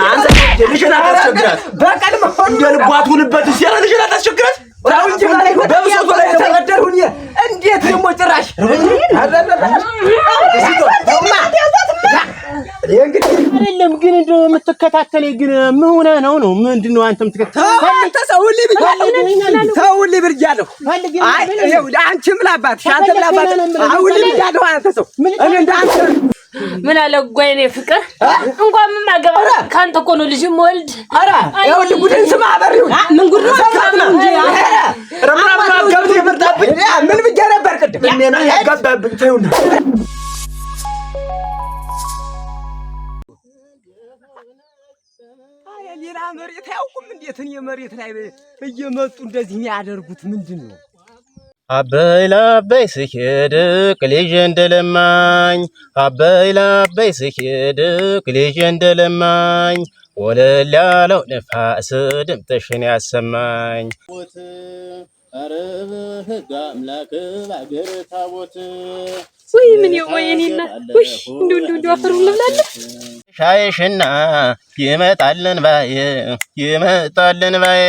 አንተ ልጅና ታስቸግራት በቀል መሆን እንደልቧት ሁንበት ሲያለ ልጅና ታስቸግራት ታው እንጂ ማለት በብሶት ላይ ተቀደሩኝ እንዴት ደሞ ጭራሽ አይደለም ግን እንደው የምትከታተለኝ ግን ምን ሆነ ነው ምንድነው አንተ የምትከታተለኝ ተሰውልኝ ተውልኝ ብያለሁ አይ ይኸው አንቺም ላባት ሻንተ ላባት አውልኝ ብያለሁ አንተ ሰው እኔ እንዳንተ ምን አለ ጓይኔ ፍቅር እንኳን ምን ማገባ ካንተ እኮ ነው ልጅም ወልድ አራ ይኸውልህ ጉድን ስማ አበሪው ምን ጉድ ነው ረምራም ገብት የመጣብኝ ምን ብዬ ነበር ቅድም እኔና ያጋባብኝ ተይውና ሌላ መሬት አያውቁም እንዴት እኔ መሬት ላይ እየመጡ እንደዚህ የሚያደርጉት ምንድነው አበይ ላበይ ስሄድ ልጅ እንደለማኝ አበይ ላበይ ስሄድ ልጅ እንደለማኝ ወለል ያለው ነፋስ ድምፅሽን ያሰማኝ አረብ ህግ አምላክ ባገር ታቦት ወይ ምን ይወየኔና ወይ እንዱ አፈሩ ልብላለ ሻይሽና ይመጣልን ባየ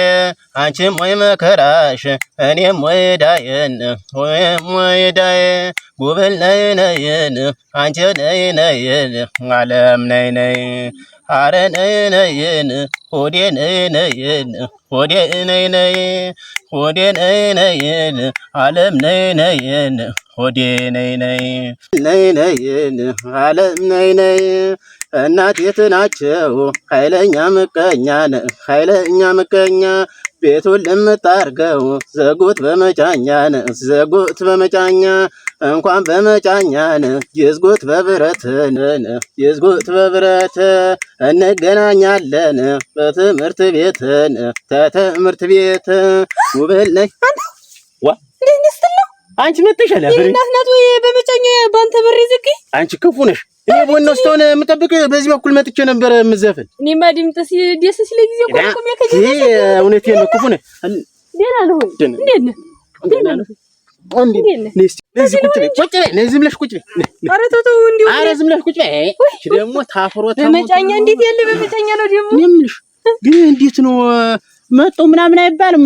አንቺም ወይ መከራሽ እኔም ወይ ዳየን ጉብል ነይነይን አንቺ ነይነይን ዓለም ነይነይ አረ ነይነይን ሆዴ ነይነይን ሆዴ ነይነይን ዓለም ነይነይን ሆዴ ነይነይን ዓለም ነይነይ እናት የት ናቸው ኃይለኛ ምቀኛ ቤቱን ልምጣርገው ዘጉት በመጫኛ እንኳን በመጫኛን ይዝጉት በብረት እንገናኛለን በትምህርት ቤት ውብል ነይ አንቺ መጥተሻል እናት ወይ በመጫኛ ባንተ በር ይዝቂ አንቺ ክፉ ነሽ እኔ ቦነው ስተሆነ የምጠብቅ በዚህ በኩል መጥቼ ነበር የምዘፍን እኔማ ድምጥስ ደስ ሲል ጊዜ ቆም ያከጀ እውነቴን ነው ክፉ ነሽ ደህና ነው እንዴት ነህ ለዚህ ብለሽ ቁጭ በይ ኧረ ተው እንዴው ኧረ ዝም ብለሽ ቁጭ በይ እቺ ደግሞ ታፍሮት በመጫኛ እንዴት ያለ በመጫኛ ነው ደግሞ እኔ የምልሽ ግን እንዴት ነው መጣው ምናምን አይባልም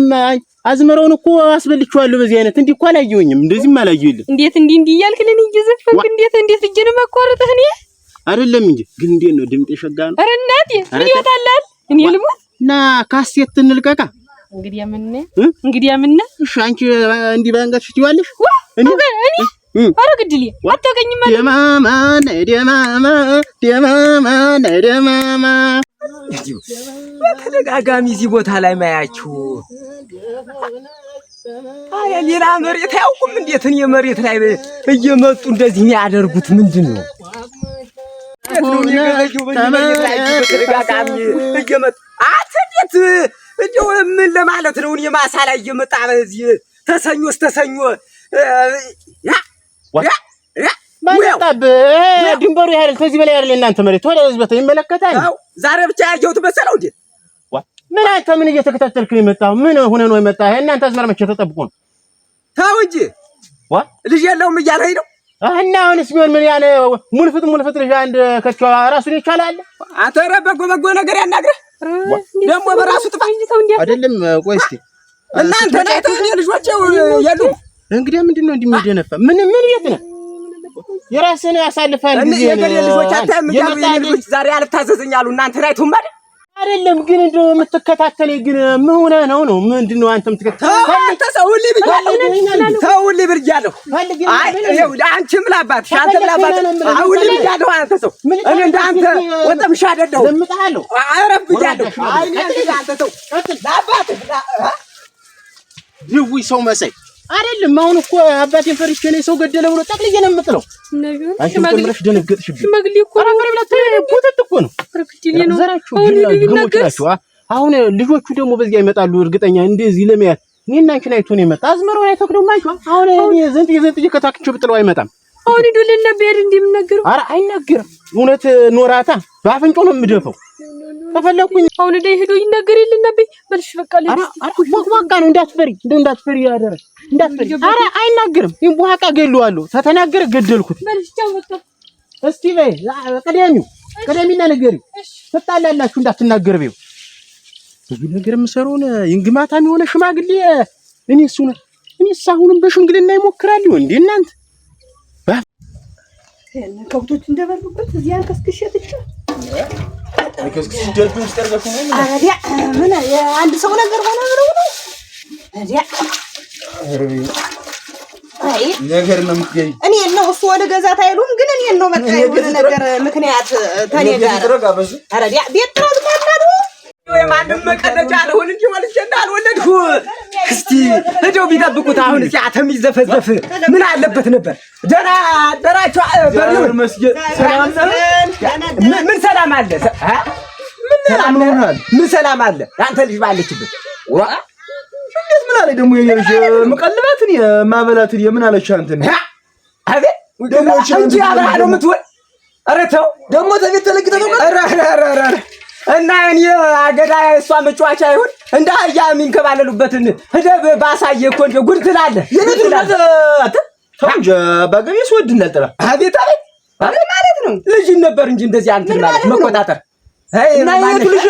አዝመረውን እኮ አስበልቼዋለሁ በዚህ አይነት እንዴ እኮ አላየሁኝም እንደዚህም አላየሁልኝ እንዴት እንዲህ እያልክ ለኔ እየዘፈንክ እንዴት እጄን ማቋረጥህ እኔ አይደለም እንጂ ግን እንዴት ነው ድምጤ ሸጋ ነው ኧረ እናቴ ምን ይወጣላል እኔ ልሞት እና ካሴት እንልቀቃ እንግዲህ ምን እሺ አንቺ እንዲህ ባንጋሽ ትይዋለሽ እኔ ኧረ ግድልኝ አታውቀኝም ደማማ በተደጋጋሚ እዚህ ቦታ ላይ ማያችሁ አይ ሌላ መሬት አያውቁም እንዴት እኔ መሬት ላይ እየመጡ እንደዚህ የሚያደርጉት ምንድነው በተደጋጋሚ እየመጡ አትዴት እንደው ምን ለማለት ነው እኔ ማሳ ላይ እየመጣ በዚህ ተሰኞ ተሰኞ ማለታብ ድንበሩ ያህል ከዚህ በላይ አይደል እናንተ መሬት ወደ ህዝብ ይመለከታል ዛሬ ብቻ ያየሁት መሰለው እንዴ ምን አንተ ምን እየተከታተልክ ነው የመጣው ምን ሆነ ነው የመጣው እናንተ አዝመራ መቼ ተጠብቁ ነው ታው እንጂ ልጅ የለውም እያለኝ ነው እና አሁንስ ቢሆን ምን ያለ ሙልፍት ልጅ አንድ ከቻ ራሱን ይቻላል አተረ በጎ ነገር ያናግረህ ደግሞ በራሱ ጥፋት አይደለም ቆይ እስቲ እናንተ ናይተው ልጆች ያሉ እንግዲህ ምንድነው እንደሚደነፋ ምን የት ነው የራስን ያሳልፋል ጊዜ የገሌ ልጆች አታም ልጆች ዛሬ አልታዘዘኛሉ እናንተ ናይተው ማለት አይደለም ግን እንደው የምትከታተለኝ ግን ምን ሆነ ነው ምንድነው አንተ የምትከታተለኝ ተሰውልኝ ብያለሁ አይ ይኸው አንቺም ላባት ሻንተ ላባት አውልኝ ብያለሁ አንተ ሰው እኔ እንዳንተ ወጣምሽ አይደለሁ ለምጣለሁ አረፍ ብያለሁ አይ አንተ ሰው ላባት ይውይ ሰው መሳይ አይደለም አሁን እኮ አባቴን ፈርቼ ነው ሰው ገደለ ብሎ ጠቅልዬ ነው የምጥለው አንቺ ተምረሽ ደነገጥሽብኝ ሽማግሌ እኮ ቁጥጥ እኮ ነው ዘራችሁ አሁን ልጆቹ ደግሞ በዚያ ይመጣሉ እርግጠኛ እንደዚህ ለማያት እኔና አንቺን አይቶ ነው የመጣ አዝመራው ላይ ተክደው ማይቷ አሁን እኔ ዘንጥ ከታክቼ ብጥለው አይመጣም አሁን ዱልና ቢያድ እንደምናገረው ኧረ አይናገርም እውነት ኖራታ ባፍንጮ ነው የምደፈው ተፈለኩኝ አሁን ላይ ሄዶ ይናገር የለናበይ በልሽ በቃ ለዋጋ ነው እንዳትፈሪ ያደረ እንዳትፈሪ ኧረ አይናገርም ይንቧቃ ገለዋለሁ ተተናገረ ገደልኩት በልሽ ቻው በቃ እስቲ በይ ቀደሚው ቀደሚና ነገሪው ተጣላላችሁ እንዳትናገርበው ብዙ ነገር የምሰሩን ይንግማታም የሆነ ሽማግሌ እኔስ አሁንም በሽምግልና ይሞክራሉ እንዴ እናንተ ከብቶች እንደበሉበት እዚህ አንከስክሽ ትቻ ከስክሽ ደርኩ ስጠርገፉ ነው አዲያ ምን አንድ ሰው ነገር ሆነ ነው አዲያ አይ ነገር ነው የምትገኝ እኔ ነው እሱ ወደ ገዛት አይሉም ግን እኔ ነው በቃ የሆነ ነገር ምክንያት ተኔ ጋር አዲያ ቤት ጥራት ማጣዱ ወይ ማንም መቀነጫ አልሆን እንጂ ወልጄ እንዳልወለድኩ እስቲ እንደው ቢጠብቁት አሁን እዚህ አተም ይዘፈዘፍ ምን አለበት ነበር ደና ደራቸው በርኖር መስጊድ ሰላም ምን ሰላም አለ ምን ሰላም አለ አንተ ልጅ ባለችበት ዋ እንዴት ምን አለ ደግሞ የኔ ልጅ መቀለባትን የማበላትን የምን አለች አንተ አቤት ደግሞ እንጂ አብራ ነው የምትወል ኧረ ተው ደግሞ ተቤት ተለግተው ኧረ እና እኔ አገዳ እሷ መጫወቻ ይሁን እንደ አህያ የሚንከባለሉበትን ህደብ ባሳየ እኮ እንደ ጉድ ትላለህ የምትላት አተ ተንጀ ባገቢስ ወድናል ጥራ አቤት አቤት ማለት ነው ልጅ ነበር እንጂ እንደዚህ አንተ ማለት መቆጣጠር እና የት ልጅ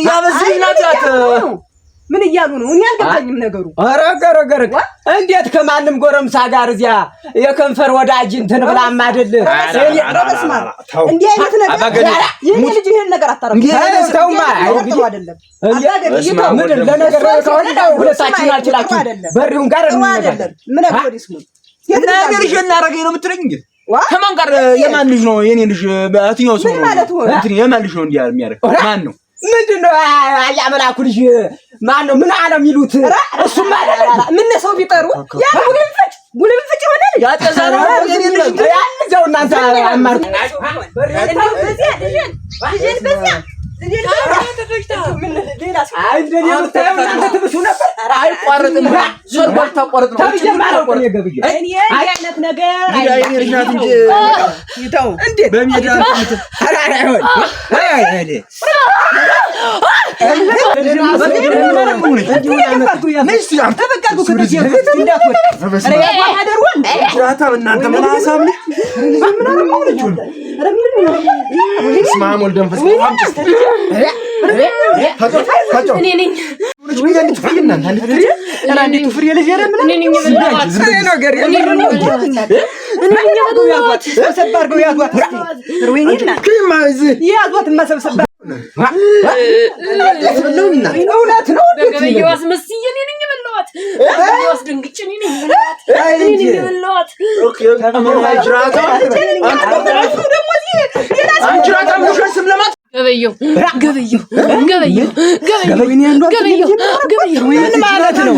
ያበዝናት ምን እያሉ ነው እኔ አልገባኝም ነገሩ አረገረገረ እንዴት ከማንም ጎረምሳ ጋር እዚያ የከንፈር ወዳጅ እንትን ብላም አይደል እኔ አረበስማ እንዴ አይነት ነገር የኔ ልጅ ይሄን ነገር አታረም ተውማ አይደለም ምን ለነገር ከወጣው ሁለታችን አልችላችሁ በሪውን ጋር አይደለም ምን አቆዲስ ነው ነገር እናረገኝ ነው የምትለኝ እንዴ ከማን ጋር የማን ልጅ ነው የኔ ልጅ በአትኛው ሰው እንትን የማን ልጅ ነው እንዲያ የሚያረግ ማን ነው ምንድነው ያመላኩ ልጅ ማን ነው ምን አለ የሚሉት እሱ ማለት ምን ሰው ቢጠሩ ያ ጉልምፍጭ ሆነ ያጠዛሩ የኔ ልጅ ያንዘው እናንተ አማርኩ በዚያ አይቋረጥም ሶርባል ተቆርጥ ነው ተጀማረው እኔ አይነት ነገር አይነት እንጂ ይተው እንዴ በሚዳ አይሆን ገበየው ምን ማለት ነው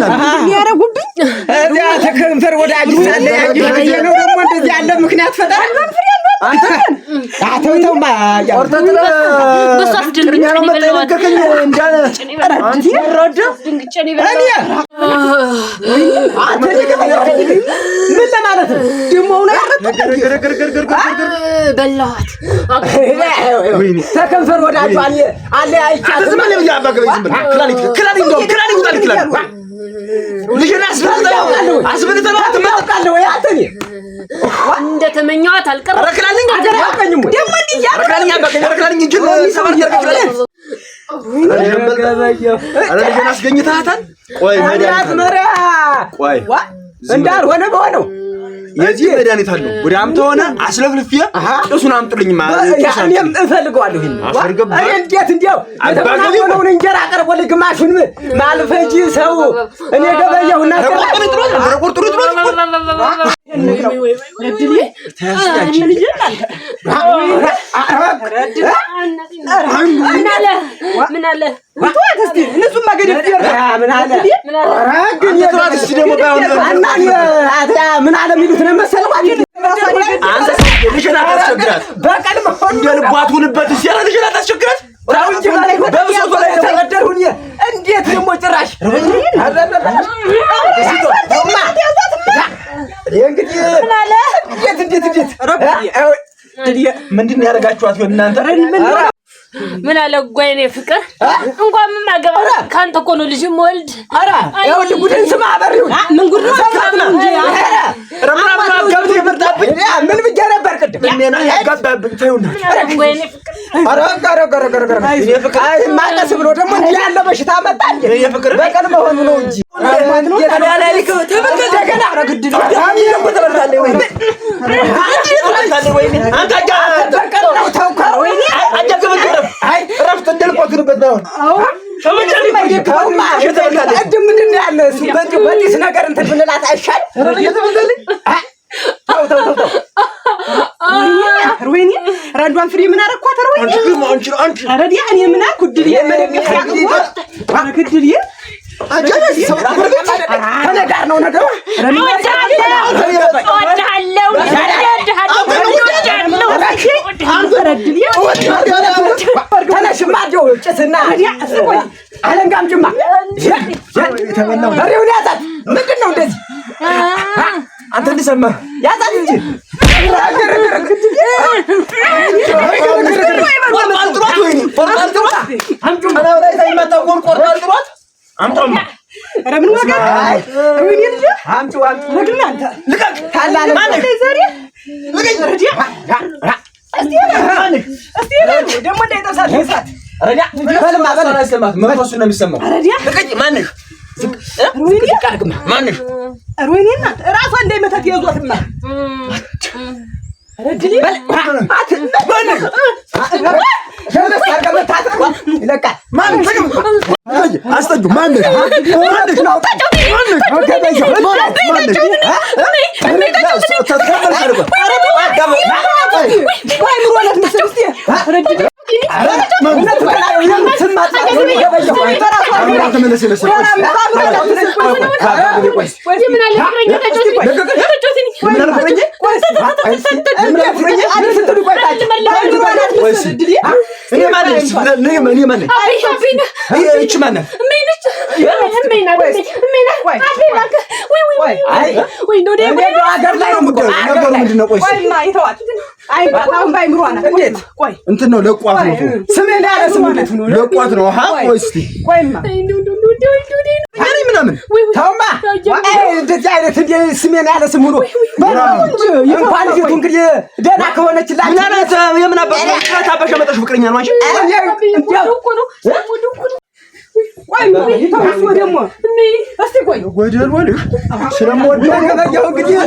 ያረጉብኝ እዚያ ተከንፈር ወዳጅ ሳለ ያገኘ ነው ደግሞ እንደዚህ ያለ ምክንያት ፈጣሪ አንተ አተውተውማ ያወርተጥረ በሷፍ ድንግጭ ነው መለከከኝ እንዳለ አንተ ረዳ ድንግጭ ነው ይበላል አንተ ምን ለማለት ነው ደሞ ነው በላዋት ተከንፈር ወዳጅ አለ አይቻት ዝም ብለህ ያባገበ ዝም ብለህ ክላሊ ውጣል ልጅና አስበልተው አትመጣለህ ወይ አንተ እንደተመኘዋት አልቀረ ረክላልኝ አገራቀኝም ደሞ እንዲያ ረክላልኝ ረክላልኝ እንጂ ሰበር ተርከላልኝ አረ ልጅና አስገኝታታል ቆይ መሪያ ቆይ እንዳልሆነ በሆነው የዚህ መድኃኒት አለው ወደ አምተ ሆነ አስለፍልፊያ እሱን አምጥልኝ ማለት እኔም እፈልጋለሁ ይሄን አይ እንዴት እንዴው የተባለውን እንጀራ አቀርቦልኝ ግማሹን ማልፈጂ ሰው እኔ ገበየውና ቁርጥሩ ምን አለ ወጥተስቲ እነሱም ማገደፍ ምን አለ ግን የተዋትስ ደግሞ ባይሆን ምን አለ የሚሉት ነው መሰለው አንተ ልጅና ታስቸግራት በቀድሞ እንደ ልቧት ሁንበት ሲያራ ልጅና ታስቸግራት ታውንጂ ማለት በብሶት ላይ ተቀደርሁኝ እንዴት ደግሞ ጭራሽ እንግዲህ ምን አለ እንዴት ምንድን ነው ያደርጋችኋት እናንተ ምን አለ ጓይኔ ፍቅር እንኳን ምን ማገባ ካንተ እኮ ነው ልጅም ወልድ ኧረ ይኸውልህ ጉድን ስማ አበሪው ምን ጉድ ነው እንጂ ረምራም ገብቶ የመጣብኝ ምን ብዬ ነበር ቅድም እኔና ያጋባብኝ ተይውና ጓይኔ ፍቅር ኧረ አይ ማቀስ ብሎ ደግሞ እንዲህ ያለ በሽታ መጣ እንዴ የፍቅር በቀል መሆኑ ነው እንጂ ተላላይክ ተበከደገና ረግድ ተበልታለህ ወይ ወይ አንተ በቀል ነው ተውካ ወይ አጀግብግረፍ አይ ረፍት እንደልቆትበት ነው ሸመጨሊ ማይደካውማ እድም ምንድን ነው ያለ እሱ በዲስ ነገር እንትን ብንላት አይሻል የተበልታለህ ተው ሩዊኒ ራንዷን ፍሪ ምን አረኳት ሩዊኒ አንቺ አረዲ እኔ ምን አልኩ ድል የመደገፍ ያቀው ከድል አጀበስ ተነጋር ነው ነገሩ ተነሽማጆ ጭስና አለንጋም ጅማ የተበላው ዛሬው ያዛት ምንድን ነው እንደዚህ አንተ እንድሰማ ያዛት እንጂ አምጣማ ኧረ ምን ወጋ ሩዊኒ ልጅ አምጪው ለግና አንተ ልቀቅ ታላለ ማለት ዛሬ ልቀቅ ረዲያ እስቲ ደግሞ እንዳይጠብሳት ይሳት ረዲያ በልማ በልማት መንፈሱ ነው የሚሰማው ረዲያ ልቀቅ ማንሽ ሩዊኒ ልቀቅማ ማንሽ ሩዊኒ እናት ራሷ እንዳይመታት ያዟትማ ረድሊ በል ማንሽ ጀለስ አርገመታት ይለቃል ማንሽ አስተጁ ማንሽ ነው እንትን ነው ለቋት ነው ስሜን ያለ ስሜት ነው ለቋት ነው አሃ ወይስቲ ቆይማ አሪ ምናምን ታውማ እንደዚህ አይነት እንደ ስሜን ያለ ስሙ ነው ባንጂ እንኳን ፊቱ እንግዲህ ደና ከሆነችላችሁ ምናናት የምን አባሽ መጣሽ ፍቅረኛ ነው አንቺ እንዴ እኮ ነው ቆይ ታውሱ ደግሞ እስቲ ቆይ ወደል ወልህ ስለምወደው ነው እንግዲህ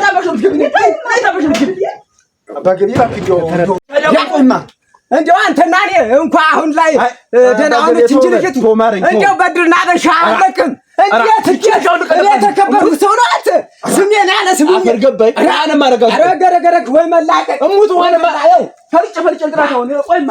አባገቢ ባክጆ ተረዳውማ እንደው አንተና እኔ እንኳን አሁን ላይ ደና ሆነች እንጂ ልጅቱ እንደው በድርና በሻ አለቅም እንዴት እጨው የተከበሩ ሰው ነው አንተ ስሜን ያለ ስሙ አፈርገባይ አራንም አረጋግ አረገረገረግ ወይ መላቀቅ እሙት ሆነ ፈርጭ እንግራ ነው ቆይማ